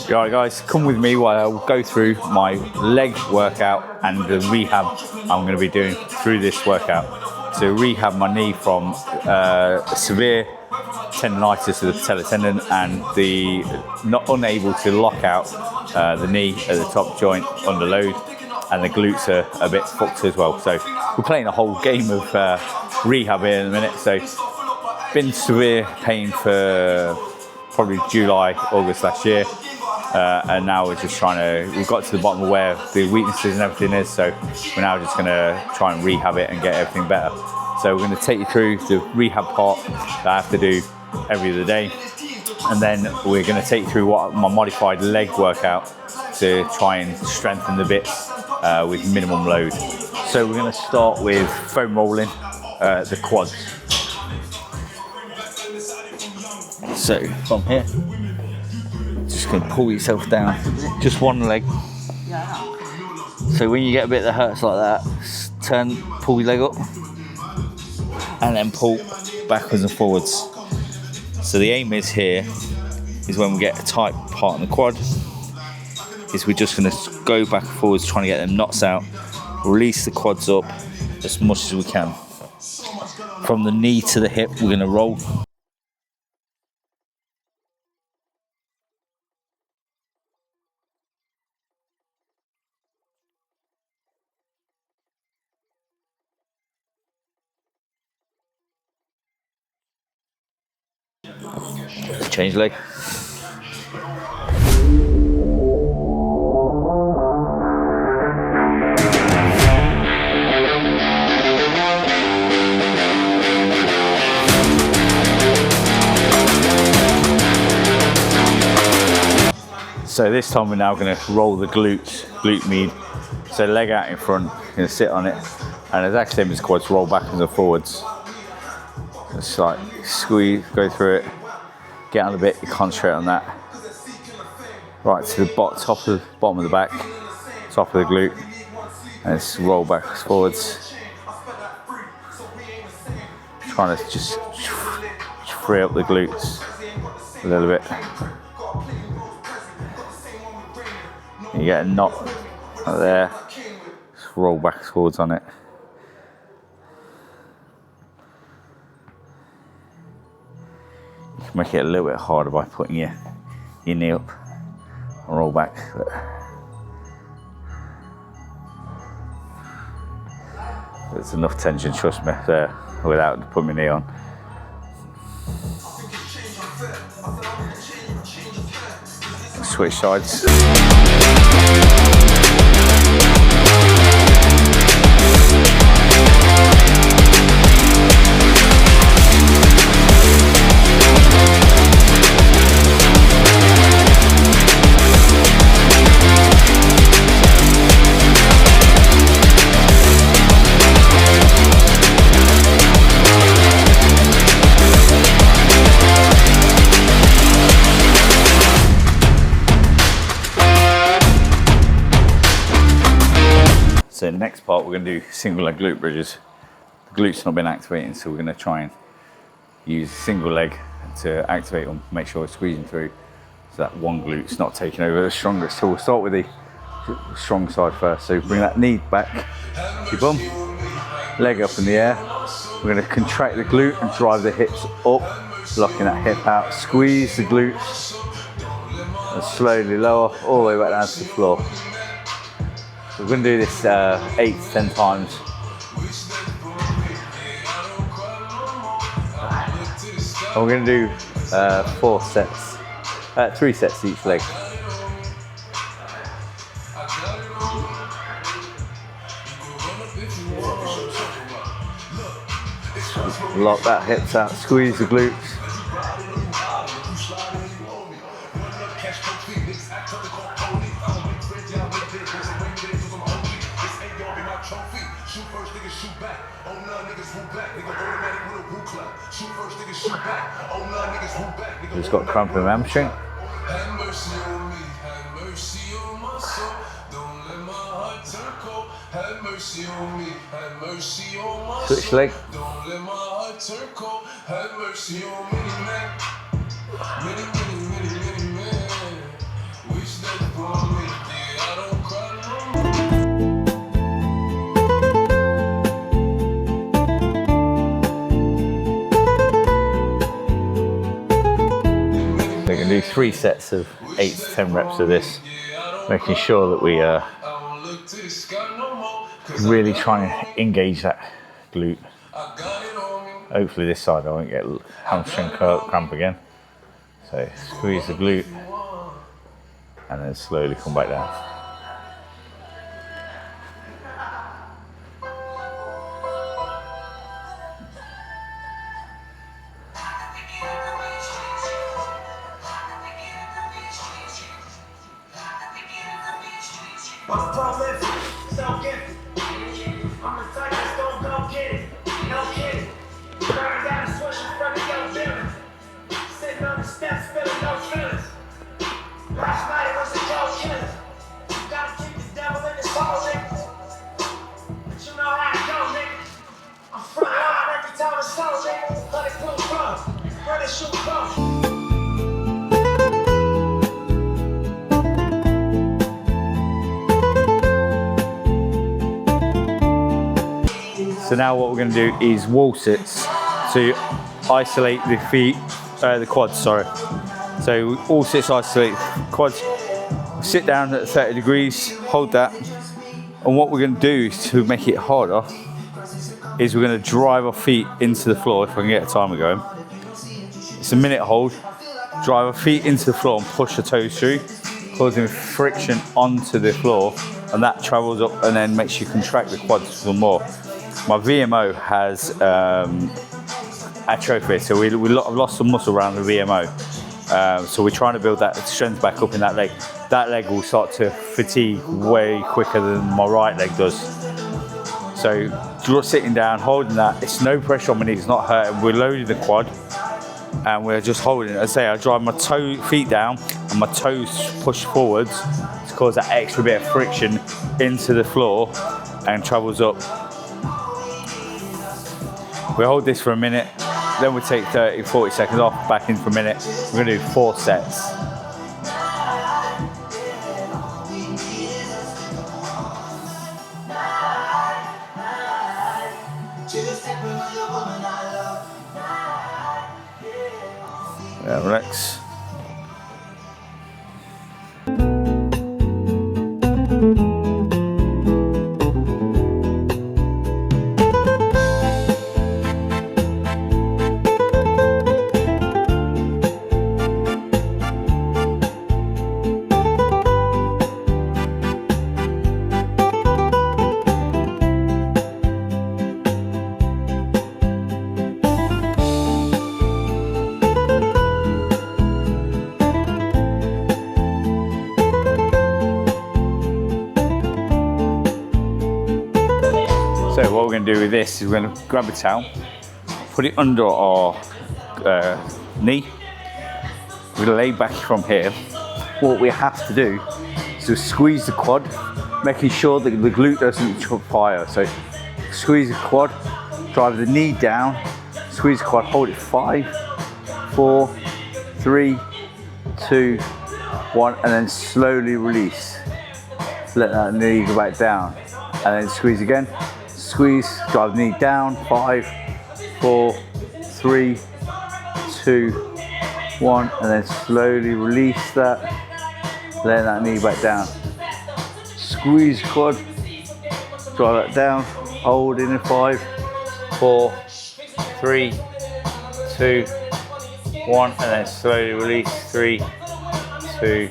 Alright guys, come with me while I'll go through my leg workout and the rehab I'm going to be doing through this workout. To rehab my knee from severe tendonitis of the patellar tendon and the not unable to lock out the knee at the top joint under load, and the glutes are a bit fucked as well. So we're playing a whole game of rehab here in a minute. So been severe pain for probably July, August last year. And now we're just we've got to the bottom of where the weaknesses and everything is, so we're now just going to try and rehab it and get everything better. So we're going to take you through the rehab part that I have to do every other day, and then we're going to take you through what my modified leg workout to try and strengthen the bits with minimum load. So we're going to start with foam rolling the quads. So from here, just going to pull yourself down, just one leg. So when you get a bit that hurts like that, pull your leg up and then pull backwards and forwards. So the aim is here is when we get a tight part in the quad, is we're just going to go back and forwards trying to get them knots out, release the quads up as much as we can. From the knee to the hip, we're going to roll. Change leg. So this time we're now going to roll the glute med. So leg out in front, going to sit on it, and exactly same as quads, roll backwards and forwards. Just like squeeze, go through it, get on a bit, you concentrate on that. Right to the bottom of the back, top of the glute, and just roll backwards, forwards. Trying to just free up the glutes a little bit. You get a knot right there, just roll backwards, forwards on it. You can make it a little bit harder by putting your knee up and roll back. But there's enough tension, trust me, there without putting my knee on. Switch sides. So next part we're going to do single leg glute bridges. The glutes not been activating, so we're going to try and use single leg to activate them, make sure we're squeezing through so that one glute's not taking over the strongest. So we'll start with the strong side first. So bring that knee back, your bum, leg up in the air. We're going to contract the glute and drive the hips up, locking that hip out, squeeze the glutes and slowly lower all the way back down to the floor. So we're going to do this 8 to 10 times. And we're going to do 4 sets, 3 sets each leg. Lock that hips out, squeeze the glutes. Just got cramp in the hamstring. Switch leg. 3 sets of 8 to 10 reps of this, making sure that we really trying to engage that glute. Hopefully this side I won't get hamstring cramp again. So squeeze the glute and then slowly come back down. So now what we're going to do is wall sits to isolate the feet, the quads, sorry. So wall sits isolate quads. Sit down at 30 degrees, hold that. And what we're going to do to make it harder is we're going to drive our feet into the floor, if I can get a timer going. It's a minute hold. Drive our feet into the floor and push the toes through, causing friction onto the floor, and that travels up and then makes you contract the quads some more. My VMO has atrophy, so I've lost some muscle around the VMO. So we're trying to build that strength back up in that leg. That leg will start to fatigue way quicker than my right leg does. So just sitting down, holding that, it's no pressure on my knees, it's not hurting. We're loading the quad and we're just holding it. I say I drive my feet down and my toes push forwards to cause that extra bit of friction into the floor and travels up. We hold this for a minute, then we take 30, 40 seconds off, back in for a minute. We're gonna do 4 sets. Yeah, relax. So what we're going to do with this is we're going to grab a towel, put it under our knee. We're going to lay back from here. What we have to do is to squeeze the quad, making sure that the glute doesn't fire. So squeeze the quad, drive the knee down, squeeze the quad, hold it 5, 4, 3, 2, 1, and then slowly release. Let that knee go back down, and then squeeze again. Squeeze, drive the knee down, 5, 4, 3, 2, 1, and then slowly release that, let that knee back down. Squeeze quad, drive that down, hold in 5, 4, 3, 2, 1, and then slowly release, 3, 2,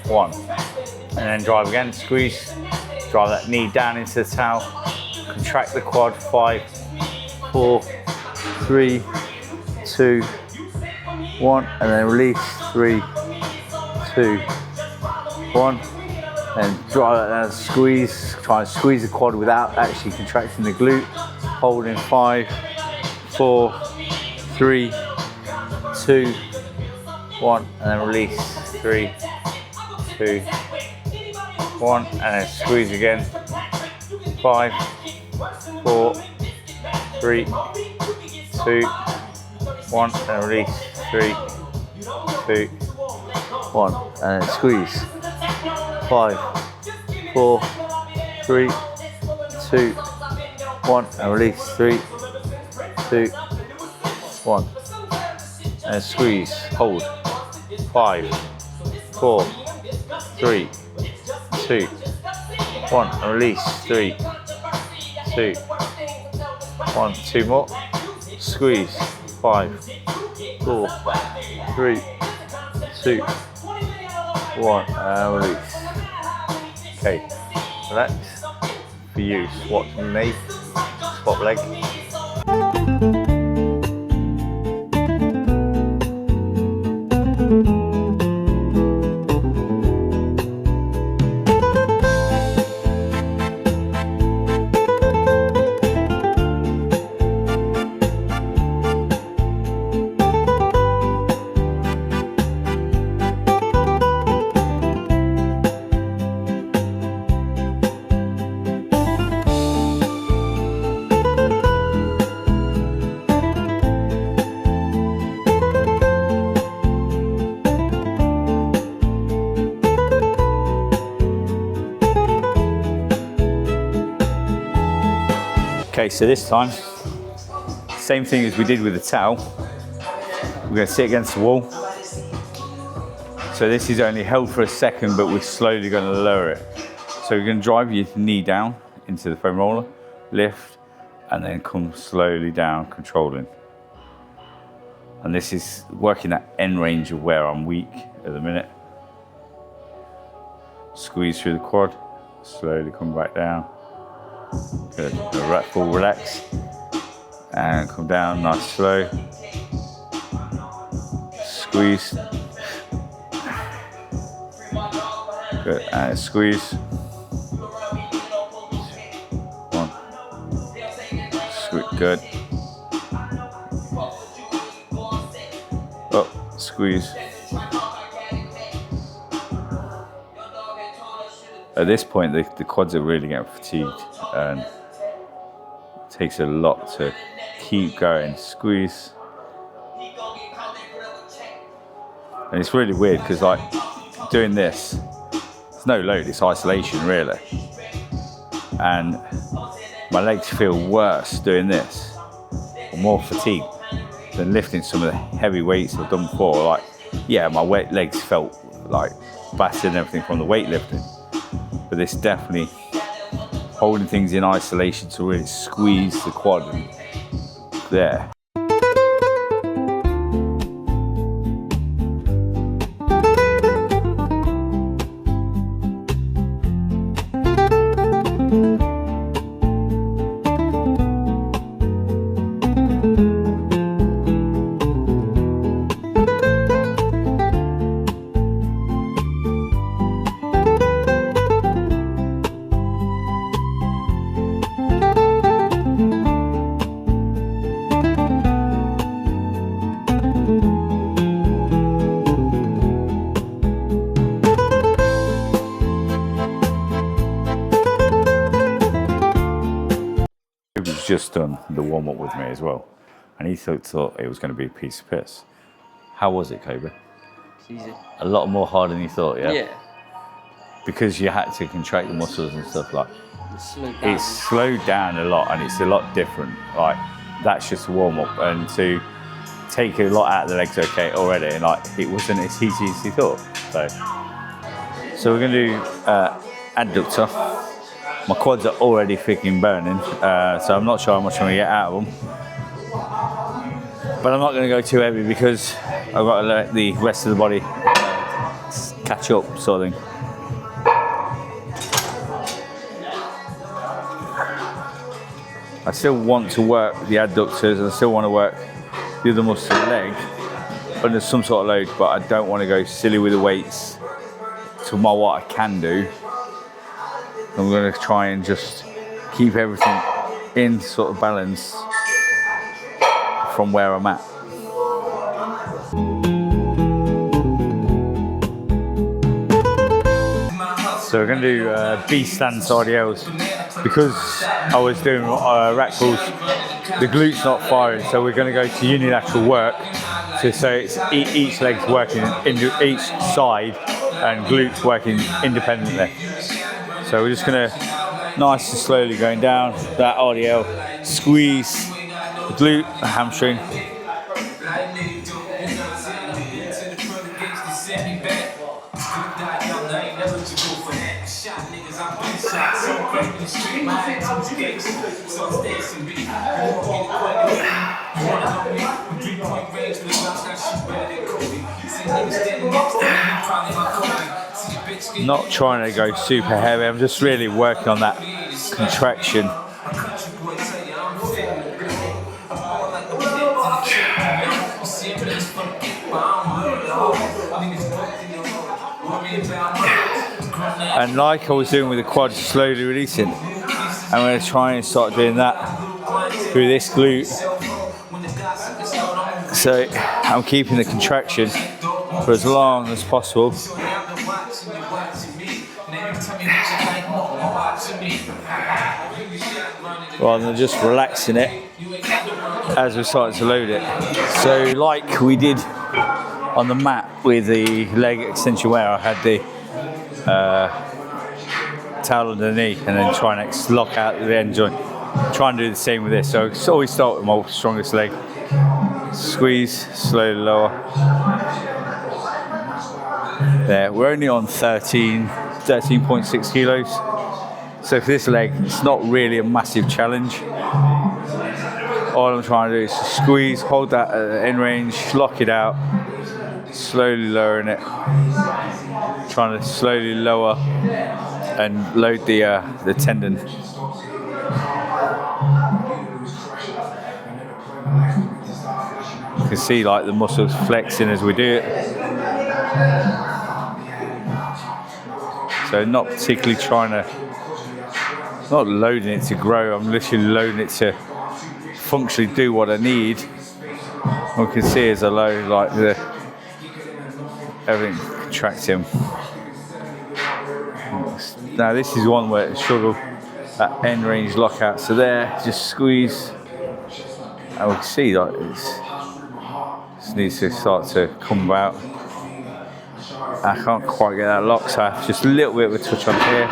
1. And then drive again, squeeze, drive that knee down into the towel, contract the quad, 5, 4, 3, 2, 1, and then release, 3, 2, 1, and drive that down, squeeze, try and squeeze the quad without actually contracting the glute, holding 5, 4, 3, 2, 1, and then release, 3, 2, 1, and then squeeze again, 5, 4, 3, 2, 1, and release, 3, 2, 1, and then squeeze, 5, 4, 3, 2, 1, and release, 3, 2, 1, and squeeze, hold, 5, 4, 3, 2, 1, and release. 3, 2, 1, 2 more. Squeeze. 5, 4, 3, 2, 1, and release. Okay, relax. For you, squat to the knee, squat leg. Okay, so this time, same thing as we did with the towel. We're going to sit against the wall. So this is only held for a second, but we're slowly going to lower it. So we're going to drive your knee down into the foam roller, lift, and then come slowly down, controlling. And this is working that end range of where I'm weak at the minute. Squeeze through the quad, slowly come back down. Good, full relax, and come down, nice slow. Squeeze. Good, and squeeze. 1. Good. Up, squeeze. At this point, the quads are really getting fatigued, and it takes a lot to keep going. Squeeze. And it's really weird because, like, doing this, it's no load, it's isolation really. And my legs feel worse doing this, or more fatigued than lifting some of the heavy weights I've done before. Like, yeah, my legs felt like battered and everything from the weightlifting. But this definitely holding things in isolation to really squeeze the quad there. Just done the warm-up with me as well, and he thought it was going to be a piece of piss. How was it, Cobra? Easy. A lot more harder than you thought, yeah? Yeah. Because you had to contract the muscles and stuff, like, Slowed down. it's slowed down a lot, and it's a lot different. Like, that's just a warm-up, and to take a lot out of the legs, okay, already, and like, it wasn't as easy as you thought. So we're going to do adductor. My quads are already freaking burning, so I'm not sure how much I'm going to get out of them. But I'm not going to go too heavy because I've got to let the rest of the body catch up, sort of thing. I still want to work the adductors, I still want to work the other muscle of the leg under some sort of load, but I don't want to go silly with the weights to what I can do. I'm going to try and just keep everything in sort of balance from where I'm at. So we're going to do B stand side L's. Because I was doing rack pulls, the glute's not firing, so we're going to go to unilateral work. So it's each leg's working each side and glutes working independently. So we're just going to nice and slowly going down that RDL, squeeze the glute, hamstring. Not trying to go super heavy, I'm just really working on that contraction. And like I was doing with the quad, slowly releasing, I'm going to try and start doing that through this glute. So I'm keeping the contraction for as long as possible. Rather than just relaxing it as we're starting to load it. So like we did on the mat with the leg extension where I had the towel under the knee and then try and lock out the end joint. Try and do the same with this. So always start with my strongest leg. Squeeze, slowly lower. There, we're only on 13.6 kilos. So for this leg, it's not really a massive challenge. All I'm trying to do is squeeze, hold that at the end range, lock it out, slowly lowering it. Trying to slowly lower and load the tendon. You can see like the muscles flexing as we do it. So not particularly trying to, not loading it to grow, I'm literally loading it to functionally do what I need. What you can see as I load, like everything contracting. Now this is one where it struggled, that end range lockout. So there, just squeeze, and we can see like this needs to start to come out. I can't quite get that lock, so I have just a little bit of a touch on here.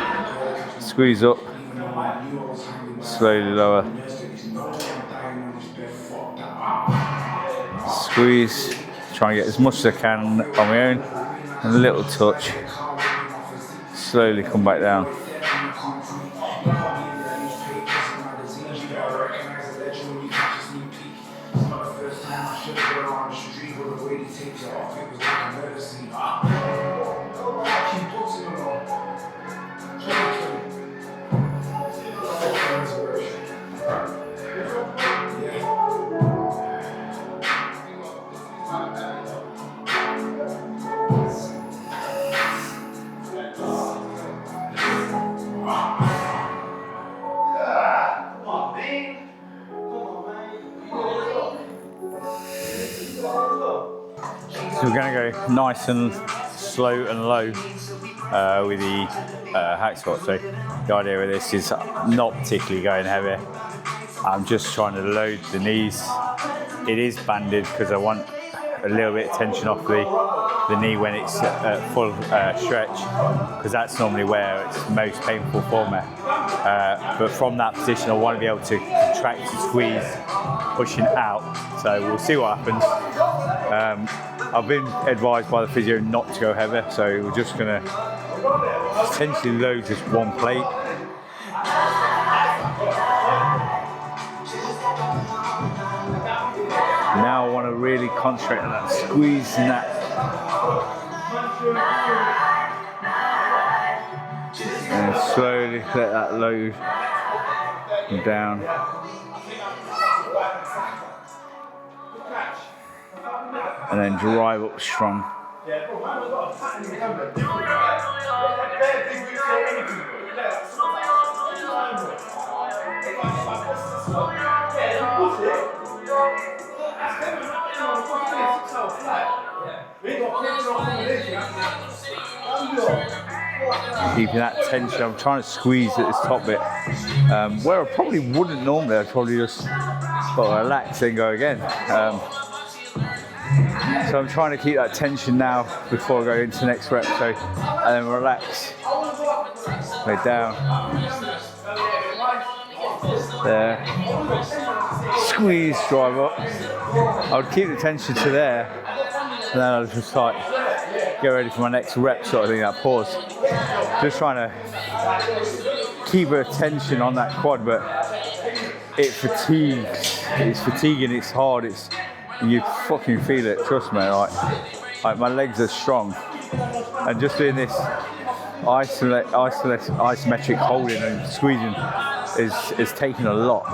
Squeeze up, slowly lower. Squeeze, try and get as much as I can on my own, and a little touch. Slowly come back down. So we're going to go nice and slow and low with the hack squat. So the idea with this is not particularly going heavy. I'm just trying to load the knees. It is banded because I want a little bit of tension off the knee when it's at full stretch, because that's normally where it's most painful for me. But from that position, I want to be able to contract and squeeze, pushing out. So we'll see what happens. I've been advised by the physio not to go heavy, so we're just going to essentially load just one plate. Now I want to really concentrate on that squeeze and that. And slowly let that load down. And then drive up strong. Keeping that tension, I'm trying to squeeze at this top bit. Where I probably wouldn't normally, I'd probably just relax and go again. So I'm trying to keep that tension now before I go into the next rep. So, and then relax, lay down, there, squeeze, drive up. I would keep the tension to there, and then I'll just like get ready for my next rep sort of thing, that pause. Just trying to keep her attention on that quad, but it fatigues. It's fatiguing, it's hard, you fucking feel it, trust me. Like my legs are strong. And just doing this isometric holding and squeezing is taking a lot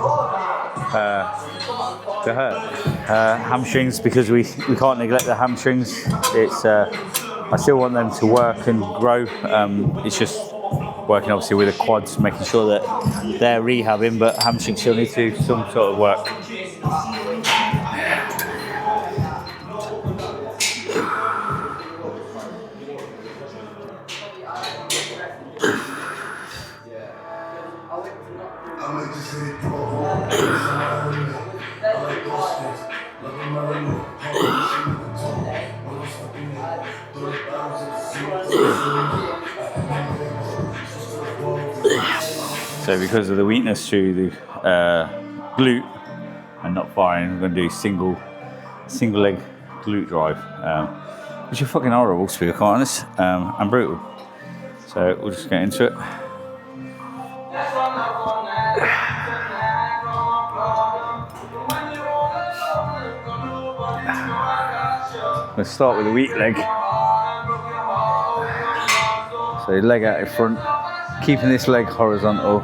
to hurt. Hamstrings, because we can't neglect the hamstrings. It's I still want them to work and grow. It's just working obviously with the quads, making sure that they're rehabbing, but hamstrings still need to do some sort of work. So because of the weakness to the glute and not firing, I'm going to do single leg glute drive, which is fucking horrible to be quite honest, and brutal. So we'll just get into it. Let's start with the weak leg. So leg out in front, keeping this leg horizontal.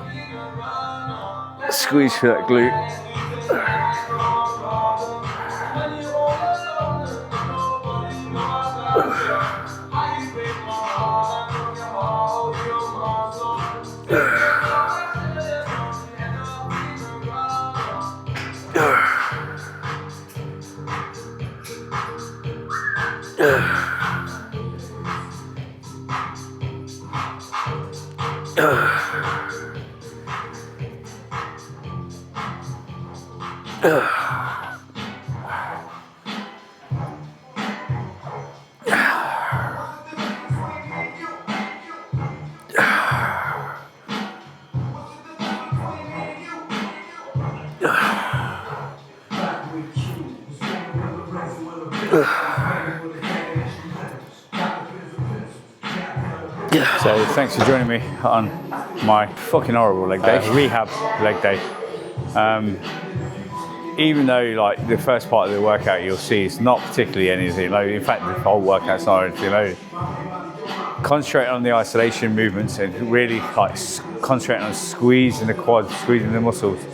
Squeeze through that glute. So thanks for joining me on my fucking horrible leg day, rehab leg day. Even though like the first part of the workout you'll see it's not particularly anything loaded. In fact, the whole workout's not anything loaded. Concentrate on the isolation movements and really like concentrate on squeezing the quads, squeezing the muscles.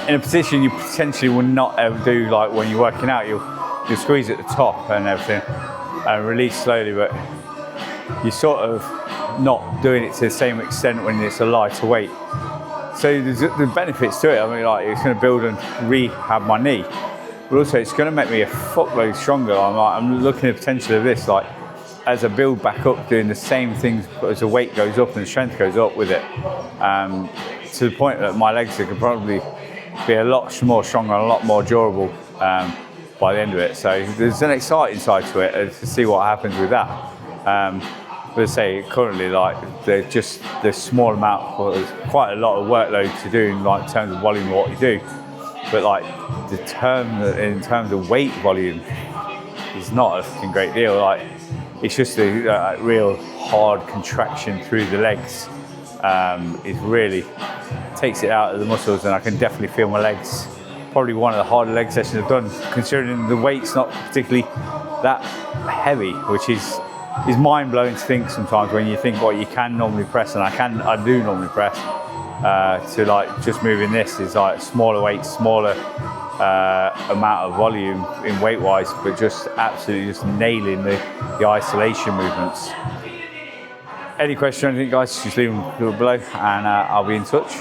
In a position you potentially will not ever do, like when you're working out, you'll squeeze at the top and everything and release slowly, but you're sort of not doing it to the same extent when it's a lighter weight. So there's the benefits to it. I mean, like it's going to build and rehab my knee, but also it's going to make me a fuckload stronger. I'm looking at the potential of this, like as I build back up, doing the same things as the weight goes up and the strength goes up with it, to the point that my legs can probably be a lot more stronger and a lot more durable by the end of it. So there's an exciting side to it to see what happens with that. But I say currently, like there's small amount, there's quite a lot of workload to do in like terms of volume of what you do. But like in terms of weight volume, is not a fucking great deal. Like it's just a real hard contraction through the legs. It really takes it out of the muscles, and I can definitely feel my legs. Probably one of the harder leg sessions I've done, considering the weight's not particularly that heavy, which is mind-blowing to think sometimes when you think what you can normally press, and I do normally press, to like just moving this is like smaller weight, smaller amount of volume in weight-wise, but just absolutely just nailing the isolation movements. Any questions or anything, guys, just leave them below and I'll be in touch.